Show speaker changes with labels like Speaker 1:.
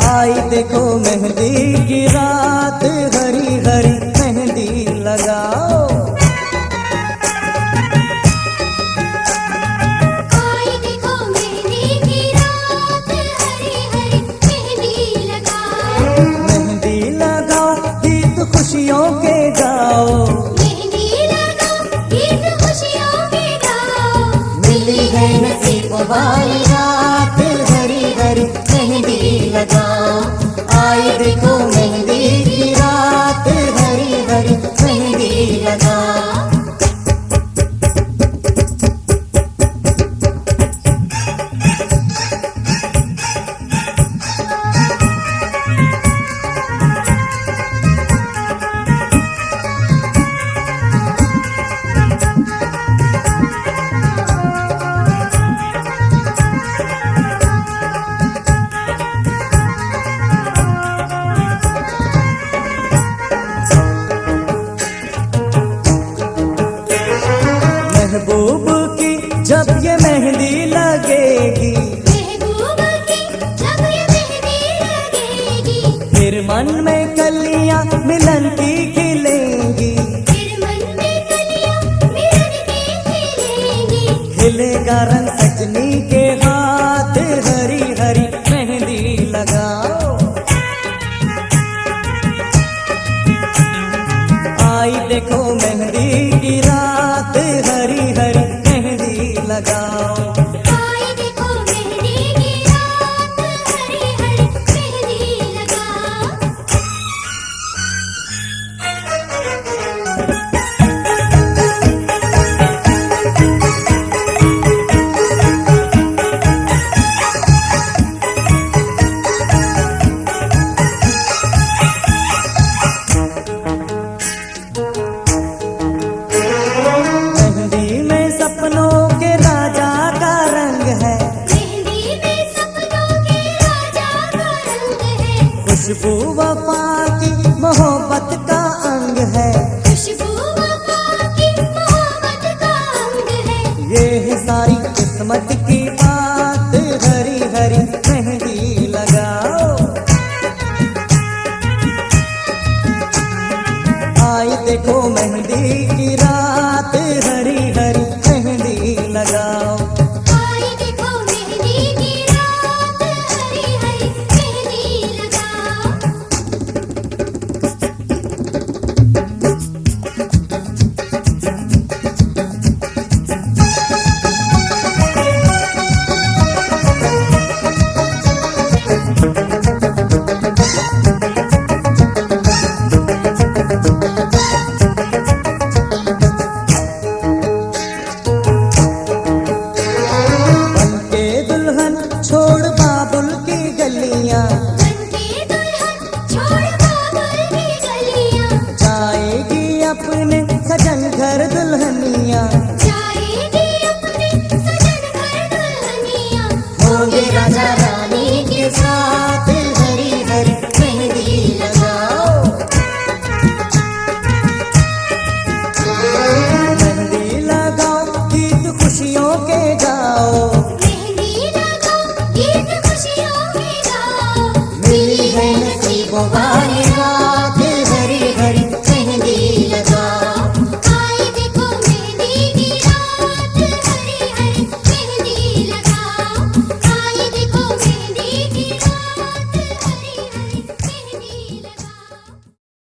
Speaker 1: आई देखो मेहंदी की रात, हरी हरी मेहंदी लगाओ।
Speaker 2: आई देखो मेहंदी की रात, हरी हरी मेहंदी लगाओ।
Speaker 1: मेहंदी लगाओ, गीत खुशियों के गाओ।
Speaker 2: मेहंदी लगाओ, गीत खुशियों के गाओ।
Speaker 1: मिली है नसीब वाली रात, हरी हरी मेहंदी लगाओ। आई देखो मेहंदी की रात, हरी हरी मेहंदी लगाओ। महबूब की जब ये मेहंदी लगेगी,
Speaker 2: महबूब की जब ये मेहंदी लगेगी,
Speaker 1: फिर मन में कलियां मिलन की खिलेंगी।
Speaker 2: फिर मन में कलियां मिलन की खिलेंगी।
Speaker 1: खिलेगा रंग सजनी के हाथ, हरी हरी मेहंदी लगाओ। आई देखो मेहंदी की रात, हरी हरी मेहंदी लगाओ।
Speaker 2: आई देखो मेहंदी की रात, हरी हरी मेहंदी लगाओ।
Speaker 1: मेहंदी में सपनों के राजा का रंग है।
Speaker 2: मेहंदी में सपनों के राजा का रंग है।
Speaker 1: खुशबू वफा की मोहब्बत का अंग है।
Speaker 2: खुशबू वफा की मोहब्बत का अंग है।
Speaker 1: ये है सारी किस्मत की बात, हरी हरी मेहंदी लगाओ। आई देखो मेहंदी की रात, हरी हरी मेहंदी लगाओ।